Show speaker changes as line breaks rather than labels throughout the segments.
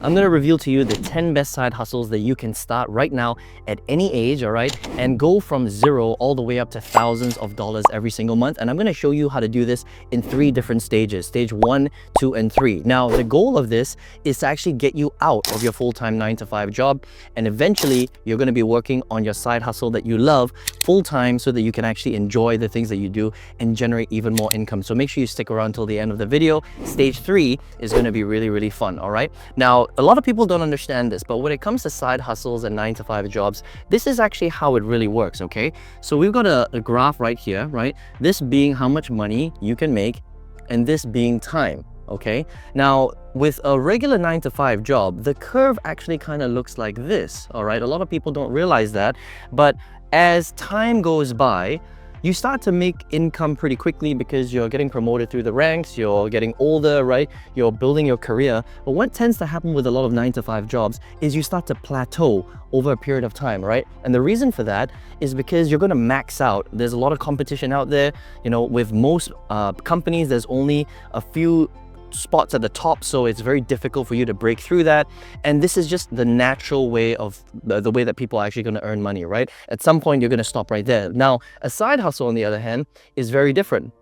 I'm going to reveal to you the 10 best side hustles that you can start right now at any age, all right, and go from zero all the way up to thousands of dollars every single month. And I'm going to show you how to do this in 3 different stages, stage 1, 2, and 3. Now, the goal of this is to actually get you out of your full-time 9-to-5 job, and eventually you're going to be working on your side hustle that you love full-time so that you can actually enjoy the things that you do and generate even more income. So make sure you stick around till the end of the video. Stage 3 is going to be really, really fun, all right? Now, a lot of people don't understand this, but when it comes to side hustles and 9-to-5 jobs, this is actually how it really works, okay? So we've got a graph right here, right? This being how much money you can make, and this being time, okay? Now, with a regular 9-to-5 job, the curve actually kind of looks like this, all right? A lot of people don't realize that, but as time goes by, you start to make income pretty quickly because you're getting promoted through the ranks, you're getting older, right? You're building your career. But what tends to happen with a lot of 9-to-5 jobs is you start to plateau over a period of time, right? And the reason for that is because you're going to max out. There's a lot of competition out there. You know, with most companies, there's only a few spots at the top, so it's very difficult for you to break through that. And this is just the natural way of the way that people are actually going to earn money, right? At some point you're going to stop right there. Now, a side hustle, on the other hand, is very different.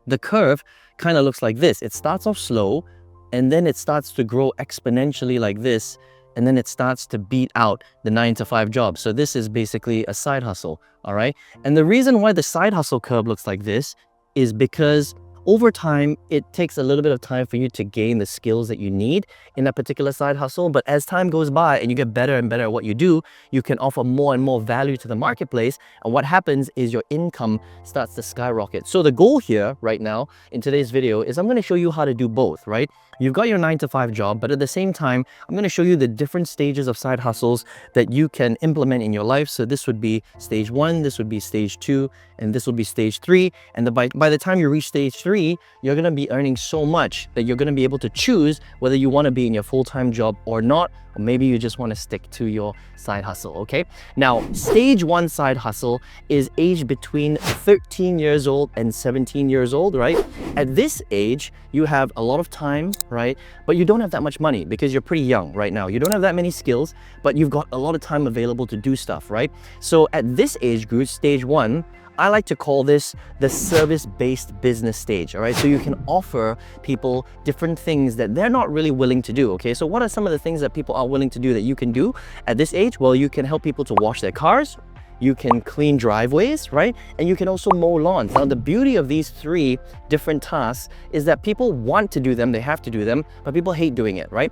The curve kind of looks like this. It starts off slow, and then it starts to grow exponentially like this, and then it starts to beat out the 9-to-5 job. So this is basically a side hustle, all right? And the reason why the side hustle curve looks like this is because over time, it takes a little bit of time for you to gain the skills that you need in a particular side hustle. But as time goes by and you get better and better at what you do, you can offer more and more value to the marketplace. And what happens is your income starts to skyrocket. So the goal here right now in today's video is I'm going to show you how to do both, right? You've got your 9-to-5 job, but at the same time, I'm going to show you the different stages of side hustles that you can implement in your life. So this would be stage 1, this would be stage 2, and this will be stage 3. And by the time you reach stage 3, you're going to be earning so much that you're going to be able to choose whether you want to be in your full-time job or not, or maybe you just want to stick to your side hustle, okay? Now, stage 1 side hustle is aged between 13 years old and 17 years old, right? At this age, you have a lot of time, right? But you don't have that much money because you're pretty young right now. You don't have that many skills, but you've got a lot of time available to do stuff, right? So at this age group, stage 1, I like to call this the service-based business stage, all right? So you can offer people different things that they're not really willing to do, okay? So what are some of the things that people are willing to do that you can do at this age? Well, you can help people to wash their cars, you can clean driveways, right? And you can also mow lawns. Now, the beauty of these 3 different tasks is that people want to do them, they have to do them, but people hate doing it, right?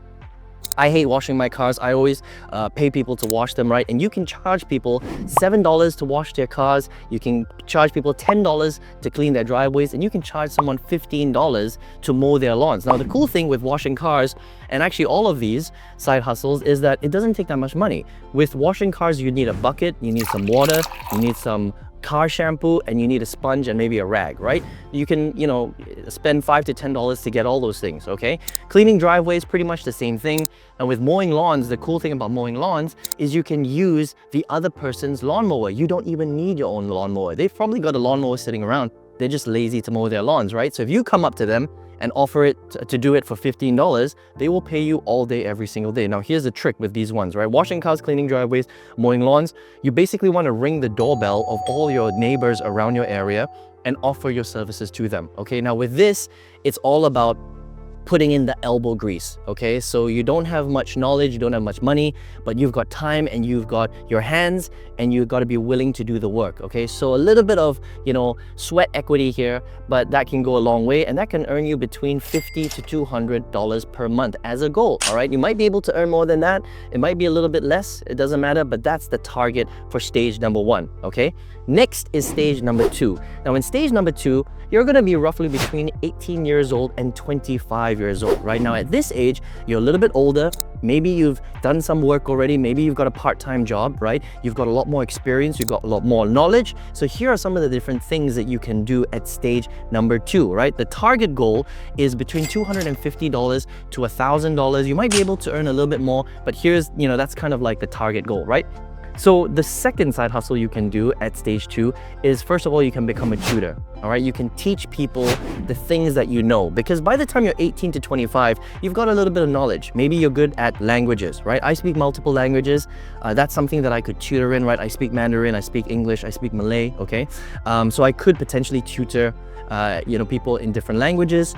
I hate washing my cars. I always pay people to wash them, right? And you can charge people $7 to wash their cars. You can charge people $10 to clean their driveways, and you can charge someone $15 to mow their lawns. Now, the cool thing with washing cars, and actually all of these side hustles, is that it doesn't take that much money. With washing cars, you need a bucket, you need some water, you need some car shampoo, and you need a sponge and maybe a rag, right? You can, you know, spend $5 to $10 to get all those things, okay? Cleaning driveways, pretty much the same thing. And with mowing lawns, the cool thing about mowing lawns is you can use the other person's lawnmower. You don't even need your own lawnmower. They've probably got a lawnmower sitting around. They're just lazy to mow their lawns, right? So if you come up to them and offer it to do it for $15, they will pay you all day, every single day. Now, here's the trick with these ones, right? Washing cars, cleaning driveways, mowing lawns. You basically want to ring the doorbell of all your neighbors around your area and offer your services to them, okay? Now, with this, it's all about putting in the elbow grease, okay? So you don't have much knowledge, you don't have much money, but you've got time and you've got your hands and you've got to be willing to do the work, okay? So a little bit of, you know, sweat equity here, but that can go a long way, and that can earn you between $50 to $200 per month as a goal, all right? You might be able to earn more than that. It might be a little bit less, it doesn't matter, but that's the target for stage number 1, okay? Next is stage number 2. Now, in stage number 2, you're going to be roughly between 18 years old and 25 years old. Right now, at this age, you're a little bit older. Maybe you've done some work already. Maybe you've got a part-time job, right? You've got a lot more experience. You've got a lot more knowledge. So here are some of the different things that you can do at stage number 2, right? The target goal is between $250 to $1,000. You might be able to earn a little bit more, but here's, you know, that's kind of like the target goal, right? So the second side hustle you can do at stage 2 is, first of all, you can become a tutor. all right? You can teach people the things that you know, because by the time you're 18 to 25, you've got a little bit of knowledge. Maybe you're good at languages, right? I speak multiple languages. That's something that I could tutor in, right? I speak Mandarin, I speak English, I speak Malay, okay? So I could potentially tutor people in different languages.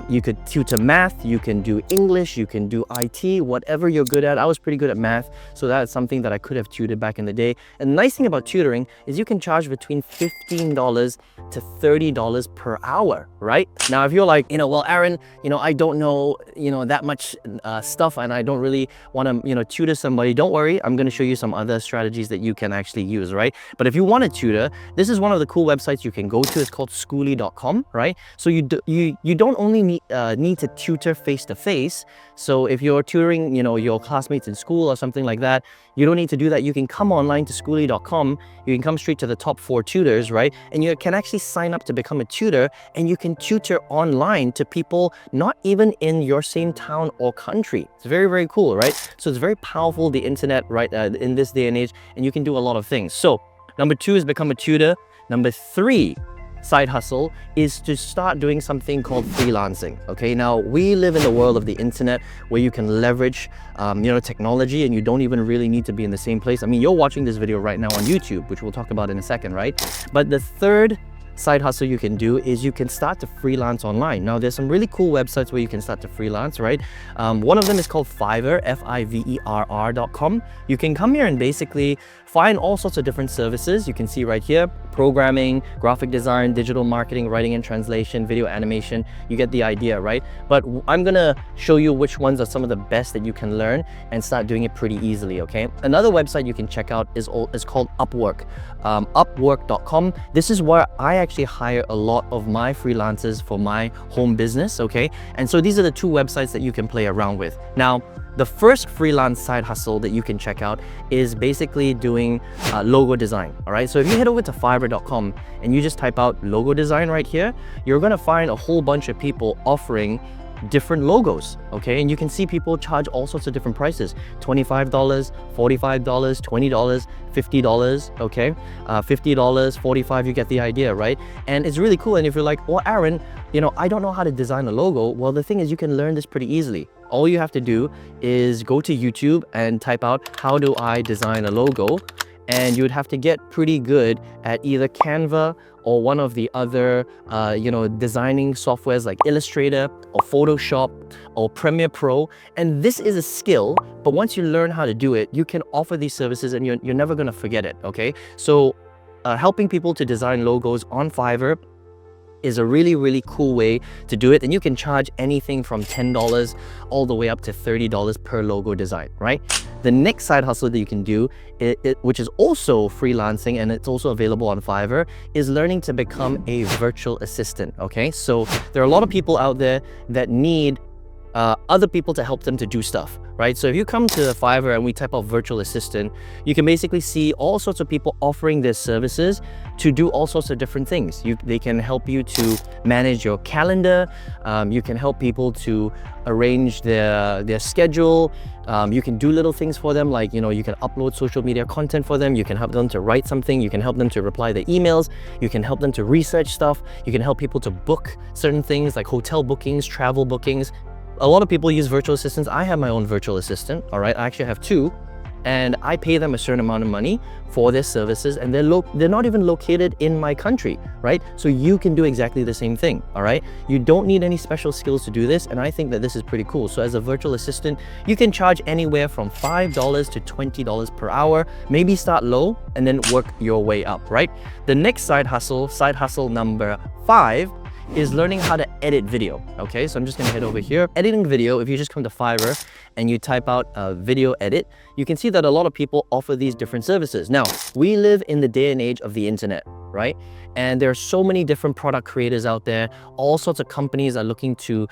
You could tutor math, you can do English, you can do IT, whatever you're good at. I was pretty good at math, so that's something that I could have tutored back in the day. And the nice thing about tutoring is you can charge between $15 to $30 per hour, right? Now, if you're like, well, Aaron, I don't know, that much stuff, and I don't really want to, tutor somebody, don't worry. I'm going to show you some other strategies that you can actually use, right? But if you want to tutor, this is one of the cool websites you can go to. It's called schooly.com, right? So you don't only need to tutor face-to-face. So if you're tutoring, your classmates in school or something like that, you don't need to do that. You can come online to schooly.com. You can come straight to the top 4 tutors, right? And you can actually sign up to become a tutor, and you can tutor online to people not even in your same town or country. It's very, very cool, right? So it's very powerful, the internet, right, in this day and age, and you can do a lot of things. So number 2 is become a tutor. Number 3 side hustle is to start doing something called freelancing. Okay, now we live in the world of the internet where you can leverage technology, and you don't even really need to be in the same place. I mean, you're watching this video right now on YouTube, which we'll talk about in a second, right? But the third side hustle you can do is you can start to freelance online. Now, there's some really cool websites where you can start to freelance, right? One of them is called Fiverr, Fiverr.com. You can come here and basically find all sorts of different services. You can see right here, programming, graphic design, digital marketing, writing and translation, video animation. You get the idea, right? But I'm gonna show you which ones are some of the best that you can learn and start doing it pretty easily, okay? Another website you can check out is called Upwork, Upwork.com. This is where I actually hire a lot of my freelancers for my home business, okay? And so these are the 2 websites that you can play around with. Now, the first freelance side hustle that you can check out is basically doing logo design, all right? So if you head over to Fiverr.com and you just type out logo design right here, you're gonna find a whole bunch of people offering different logos, okay? And you can see people charge all sorts of different prices: $25, $45, $20, $50, okay? $50, $45, you get the idea, right? And it's really cool. And if you're like, well, Aaron, I don't know how to design a logo. Well, the thing is, you can learn this pretty easily. All you have to do is go to YouTube and type out, how do I design a logo? And you would have to get pretty good at either Canva or one of the other, designing softwares like Illustrator or Photoshop or Premiere Pro. And this is a skill, but once you learn how to do it, you can offer these services and you're never gonna forget it, okay? So helping people to design logos on Fiverr is a really, really cool way to do it. And you can charge anything from $10 all the way up to $30 per logo design, right? The next side hustle that you can do, which is also freelancing and it's also available on Fiverr, is learning to become a virtual assistant, okay? So there are a lot of people out there that need other people to help them to do stuff, right? So if you come to Fiverr and we type out virtual assistant, you can basically see all sorts of people offering their services to do all sorts of different things. They can help you to manage your calendar. You can help people to arrange their schedule. You can do little things for them, like, you can upload social media content for them. You can help them to write something. You can help them to reply their emails. You can help them to research stuff. You can help people to book certain things like hotel bookings, travel bookings. A lot of people use virtual assistants. I have my own virtual assistant, all right? I actually have 2, and I pay them a certain amount of money for their services, and they're not even located in my country, right? So you can do exactly the same thing, all right? You don't need any special skills to do this, and I think that this is pretty cool. So as a virtual assistant, you can charge anywhere from $5 to $20 per hour. Maybe start low and then work your way up, right? The next side hustle number 5, is learning how to edit video, okay? So I'm just gonna head over here. Editing video, if you just come to Fiverr and you type out video edit, you can see that a lot of people offer these different services. Now, we live in the day and age of the internet, right? And there are so many different product creators out there. All sorts of companies are looking to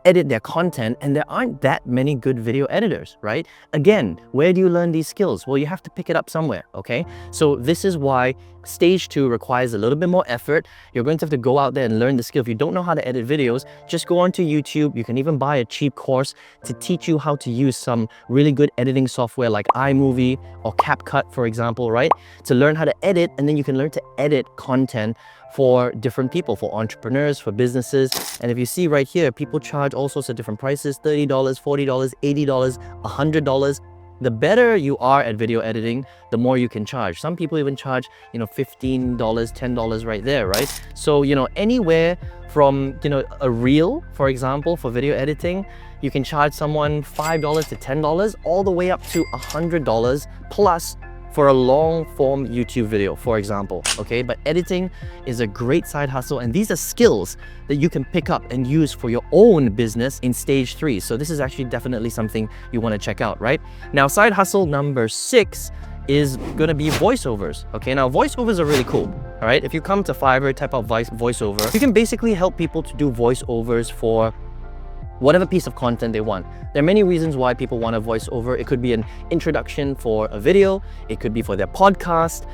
edit their content, and there aren't that many good video editors, right? Again, where do you learn these skills? Well, you have to pick it up somewhere, okay? So this is why stage 2 requires a little bit more effort. You're going to have to go out there and learn the skill. If you don't know how to edit videos, just go onto YouTube. You can even buy a cheap course to teach you how to use some really good editing software like iMovie or CapCut, for example, right? To learn how to edit, and then you can learn to edit content for different people, for entrepreneurs, for businesses. And if you see right here, people charge all sorts of different prices, $30, $40, $80, $100. The better you are at video editing, the more you can charge. Some people even charge, $15, $10 right there, right? So, anywhere from, a reel, for example, for video editing, you can charge someone $5 to $10, all the way up to $100 plus for a long form YouTube video, for example, okay? But editing is a great side hustle, and these are skills that you can pick up and use for your own business in stage 3. So this is actually definitely something you want to check out, right? Now, side hustle number 6 is going to be voiceovers, okay? Now, voiceovers are really cool, all right? If you come to Fiverr, type out voiceover, you can basically help people to do voiceovers for whatever piece of content they want. There are many reasons why people want a voiceover. It could be an introduction for a video, it could be for their podcast,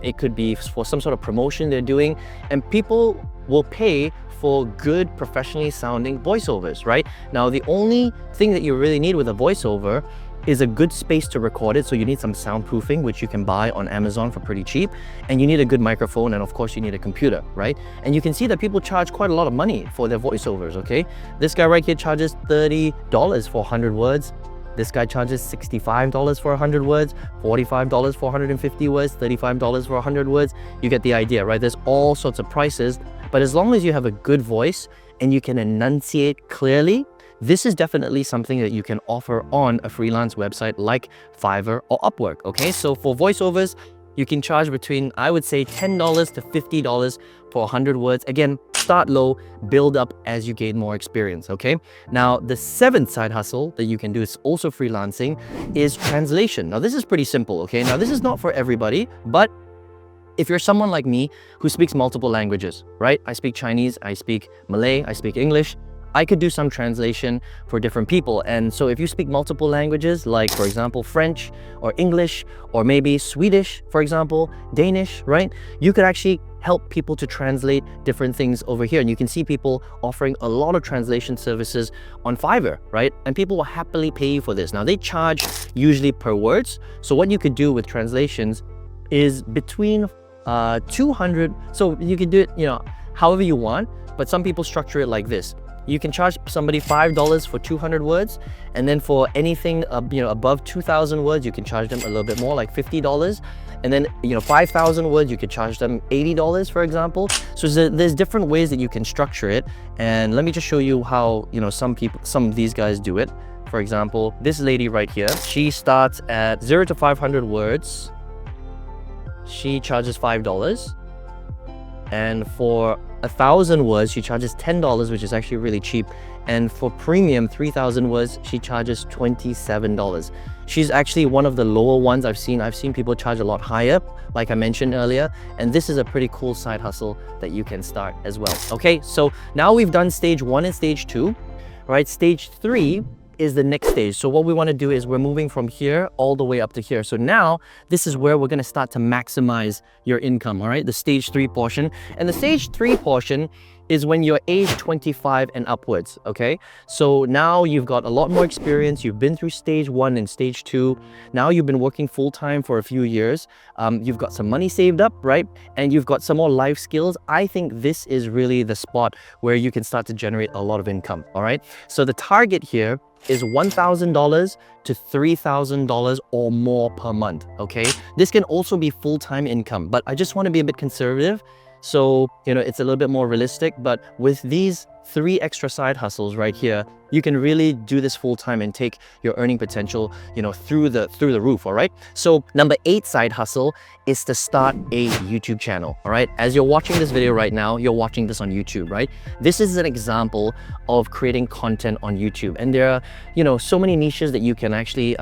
it could be for some sort of promotion they're doing, and people will pay for good, professionally sounding voiceovers, right? Now, the only thing that you really need with a voiceover is a good space to record it. So you need some soundproofing, which you can buy on Amazon for pretty cheap. And you need a good microphone, and of course you need a computer, right? And you can see that people charge quite a lot of money for their voiceovers, okay? This guy right here charges $30 for 100 words. This guy charges $65 for 100 words, $45 for 150 words, $35 for 100 words. You get the idea, right? There's all sorts of prices, but as long as you have a good voice and you can enunciate clearly, this is definitely something that you can offer on a freelance website like Fiverr or Upwork, okay? So for voiceovers, you can charge between, I would say, $10 to $50 for 100 words. Again, start low, build up as you gain more experience, okay? Now, the 7th side hustle that you can do is also freelancing, is translation. Now, this is pretty simple, okay? Now, this is not for everybody, but if you're someone like me who speaks multiple languages, right? I speak Chinese, I speak Malay, I speak English, I could do some translation for different people. And so if you speak multiple languages, like for example, French or English, or maybe Swedish, for example, Danish, right? You could actually help people to translate different things over here. And you can see people offering a lot of translation services on Fiverr, right? And people will happily pay you for this. Now, they charge usually per words. So what you could do with translations is between 200, so you can do it, however you want, but some people structure it like this. You can charge somebody $5 for 200 words, and then for anything above 2,000 words, you can charge them a little bit more, like $50. And then 5,000 words, you could charge them $80, for example. So there's different ways that you can structure it. And let me just show you how some of these guys do it. For example, this lady right here, she starts at 0 to 500 words. She charges $5. And for 1,000 words, she charges $10, which is actually really cheap. And for premium 3,000 words, she charges $27. She's actually one of the lower ones I've seen. I've seen people charge a lot higher, like I mentioned earlier. And this is a pretty cool side hustle that you can start as well. Okay, so now we've done stage 1 and stage 2, right? Stage 3 is the next stage. So what we want to do is we're moving from here all the way up to here. So now this is where we're going to start to maximize your income, all right? The stage 3 portion. And the stage 3 portion is when you're age 25 and upwards, okay? So now you've got a lot more experience. You've been through stage 1 and stage 2. Now you've been working full-time for a few years. You've got some money saved up, right? And you've got some more life skills. I think this is really the spot where you can start to generate a lot of income, all right? So the target here is $1,000 to $3,000 or more per month, okay? This can also be full-time income, but I just want to be a bit conservative. So, it's a little bit more realistic, but with these 3 extra side hustles right here, you can really do this full time and take your earning potential, through the roof, all right? So number 8 side hustle is to start a YouTube channel, all right? As you're watching this video right now, you're watching this on YouTube, right? This is an example of creating content on YouTube. And there are, so many niches that you can actually,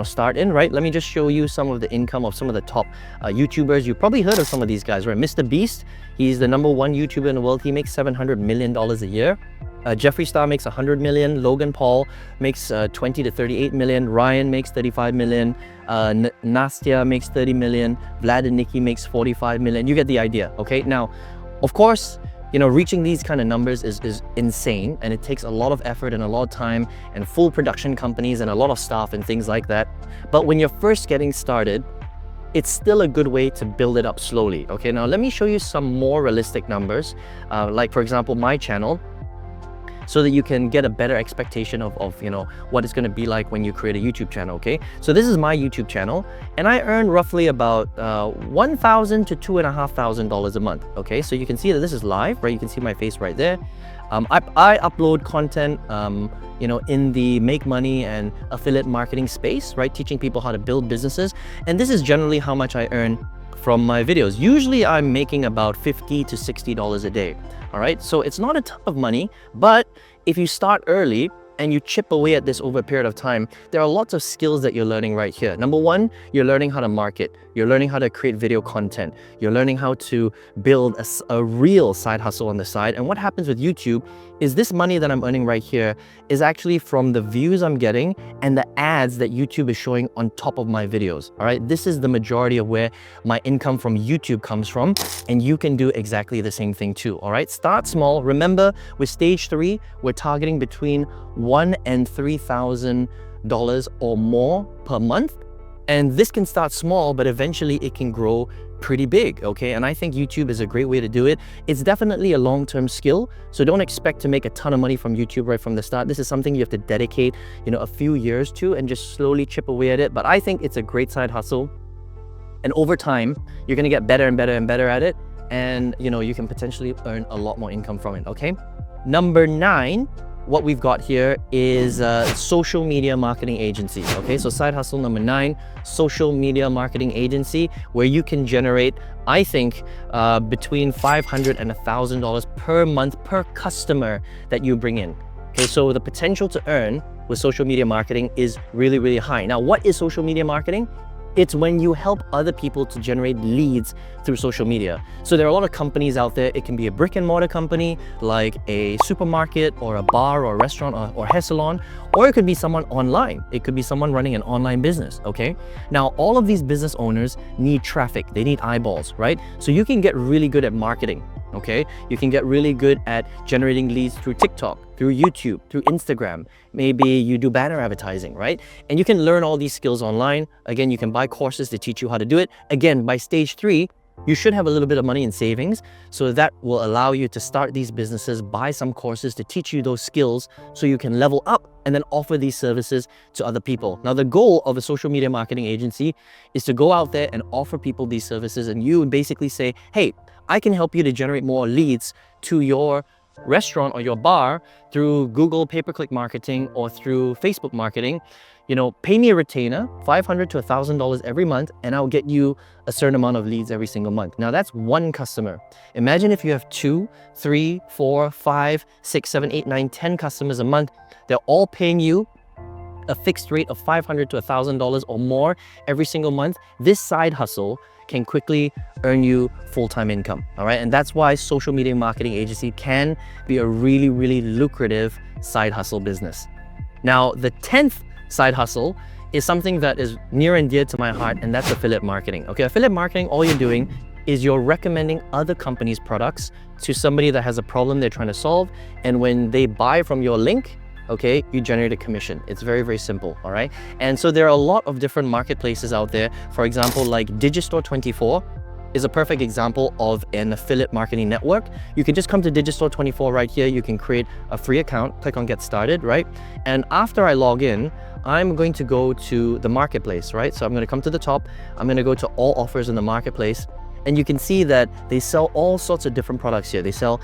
start in, right? Let me just show you some of the income of some of the top YouTubers. You've probably heard of some of these guys, right? Mr. Beast, he's the #1 YouTuber in the world. He makes $700 million a year. Jeffree Star makes 100 million. Logan Paul makes 20 to 38 million. Ryan makes 35 million. Nastya makes 30 million. Vlad and Nikki makes 45 million. You get the idea, okay? Now, of course, reaching these kind of numbers is insane, and it takes a lot of effort and a lot of time and full production companies and a lot of staff and things like that. But when you're first getting started, it's still a good way to build it up slowly. Okay, now let me show you some more realistic numbers, like for example, my channel, so that you can get a better expectation of what it's going to be like when you create a YouTube channel. Okay, so this is my YouTube channel, and I earn roughly about $1,000 to $2,500 a month. Okay, so you can see that this is live, right? You can see my face right there. I upload content in the make money and affiliate marketing space, right? Teaching people how to build businesses, and this is generally how much I earn from my videos. Usually I'm making about $50 to $60 a day. All right, so it's not a ton of money, but if you start early and you chip away at this over a period of time, there are lots of skills that you're learning right here. Number one, you're learning how to market. You're learning how to create video content. You're learning how to build a real side hustle on the side. And what happens with YouTube is this money that I'm earning right here is actually from the views I'm getting and the ads that YouTube is showing on top of my videos. All right, this is the majority of where my income from YouTube comes from, and you can do exactly the same thing too. All right, start small. Remember, with stage 3, we're targeting between $1,000 and $3,000 or more per month. And this can start small, but eventually it can grow pretty big, okay? And I think YouTube is a great way to do it. It's definitely a long-term skill, so don't expect to make a ton of money from YouTube right from the start. This is something you have to dedicate, a few years to and just slowly chip away at it. But I think it's a great side hustle. And over time, you're gonna get better and better and better at it. And you can potentially earn a lot more income from it, okay? Number 9, what we've got here is a social media marketing agency. Okay, so side hustle number 9, social media marketing agency, where you can generate, I think, between $500 and $1,000 per month per customer that you bring in. Okay, so the potential to earn with social media marketing is really, really high. Now, what is social media marketing? It's when you help other people to generate leads through social media. So there are a lot of companies out there. It can be a brick and mortar company like a supermarket or a bar or a restaurant or hair salon, or it could be someone online. It could be someone running an online business, okay? Now, all of these business owners need traffic. They need eyeballs, right? So you can get really good at marketing, okay? You can get really good at generating leads through TikTok, through YouTube, through Instagram. Maybe you do banner advertising, right? And you can learn all these skills online. Again, you can buy courses to teach you how to do it. Again, by stage 3, you should have a little bit of money in savings, so that will allow you to start these businesses, buy some courses to teach you those skills so you can level up and then offer these services to other people. Now, the goal of a social media marketing agency is to go out there and offer people these services, and you would basically say, hey, I can help you to generate more leads to your restaurant or your bar through Google pay-per-click marketing or through Facebook marketing. Pay me a retainer, $500 to $1,000 every month, and I'll get you a certain amount of leads every single month. Now, that's one customer. Imagine if you have 2, 3, 4, 5, 6, 7, 8, 9, 10 customers a month. They're all paying you a fixed rate of $500 to $1,000 or more every single month. This side hustle can quickly earn you full-time income, all right? And that's why social media marketing agency can be a really, really lucrative side hustle business. Now, the 10th side hustle is something that is near and dear to my heart, and that's affiliate marketing. Okay, affiliate marketing, all you're doing is you're recommending other companies' products to somebody that has a problem they're trying to solve, and when they buy from your link, okay, you generate a commission. It's very, very simple, all right? And so there are a lot of different marketplaces out there. For example, like Digistore24 is a perfect example of an affiliate marketing network. You can just come to Digistore24 right here. You can create a free account, click on Get Started, right? And after I log in, I'm going to go to the marketplace, right? So I'm going to come to the top. I'm going to go to all offers in the marketplace. And you can see that they sell all sorts of different products here. They sell,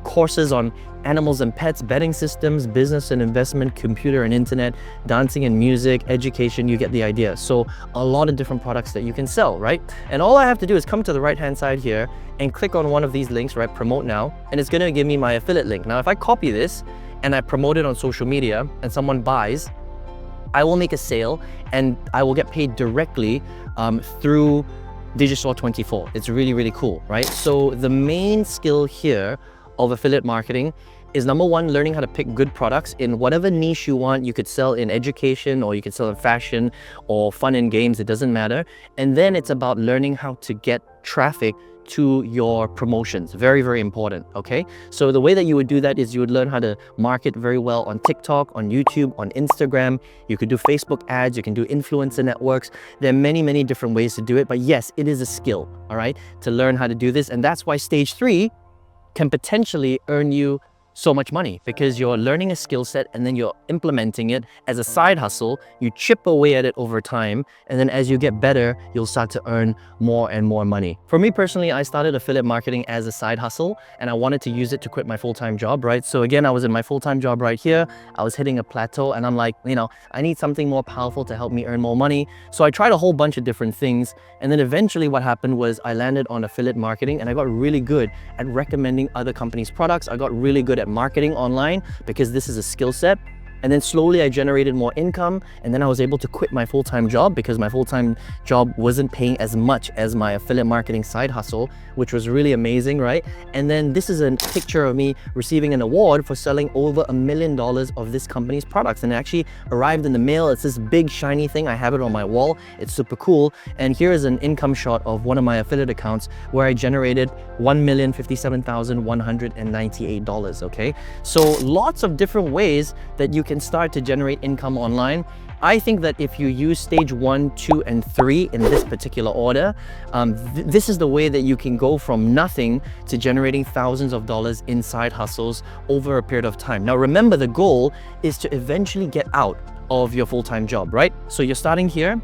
courses on animals and pets, betting systems, business and investment, computer and internet, dancing and music, education. You get the idea. So a lot of different products that you can sell, right? And all I have to do is come to the right-hand side here and click on one of these links, right? Promote now, and it's going to give me my affiliate link. Now, if I copy this and I promote it on social media and someone buys, I will make a sale and I will get paid directly through Digistore24. It's really, really cool, right? So the main skill here of affiliate marketing is, number one, learning how to pick good products in whatever niche you want. You could sell in education, or you could sell in fashion or fun and games, it doesn't matter. And then it's about learning how to get traffic to your promotions. Very, very important, okay? So the way that you would do that is you would learn how to market very well on TikTok, on YouTube, on Instagram. You could do Facebook ads, you can do influencer networks. There are many, many different ways to do it, but yes, it is a skill, all right, to learn how to do this. And that's why stage 3 can potentially earn you so much money, because you're learning a skill set and then you're implementing it as a side hustle. You chip away at it over time, and then as you get better, you'll start to earn more and more money. For me personally, I started affiliate marketing as a side hustle, and I wanted to use it to quit my full-time job, right? So again, I was in my full-time job right here. I was hitting a plateau, and I'm like, I need something more powerful to help me earn more money. So I tried a whole bunch of different things, and then eventually what happened was I landed on affiliate marketing, and I got really good at recommending other companies' products. I got really good at marketing online because this is a skill set. And then slowly I generated more income, and then I was able to quit my full-time job because my full-time job wasn't paying as much as my affiliate marketing side hustle, which was really amazing, right? And then this is a picture of me receiving an award for selling over $1 million of this company's products, and it actually arrived in the mail. It's this big shiny thing. I have it on my wall. It's super cool. And here is an income shot of one of my affiliate accounts where I generated $1,057,198, okay? So lots of different ways that you can start to generate income online. I think that if you use stage 1, 2, and 3 in this particular order, this is the way that you can go from nothing to generating thousands of dollars in side hustles over a period of time. Now, remember, the goal is to eventually get out of your full-time job, right? So you're starting here,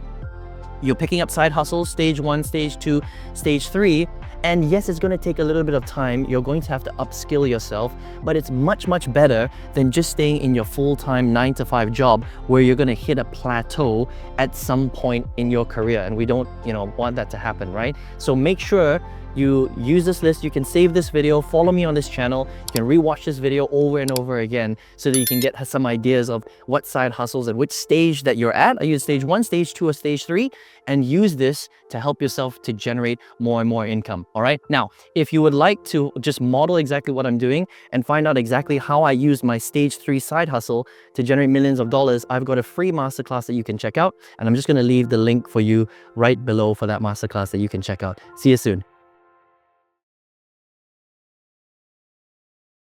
you're picking up side hustles, stage 1, stage 2, stage 3, and yes, it's going to take a little bit of time. You're going to have to upskill yourself, but it's much, much better than just staying in your full-time 9-to-5 job where you're going to hit a plateau at some point in your career. And we don't, want that to happen, right? So make sure you use this list. You can save this video, follow me on this channel. You can rewatch this video over and over again so that you can get some ideas of what side hustles and which stage that you're at. Are you at stage 1, stage 2, or stage 3? And use this to help yourself to generate more and more income, all right? Now, if you would like to just model exactly what I'm doing and find out exactly how I use my stage 3 side hustle to generate millions of dollars, I've got a free masterclass that you can check out. And I'm just gonna leave the link for you right below for that masterclass that you can check out. See you soon.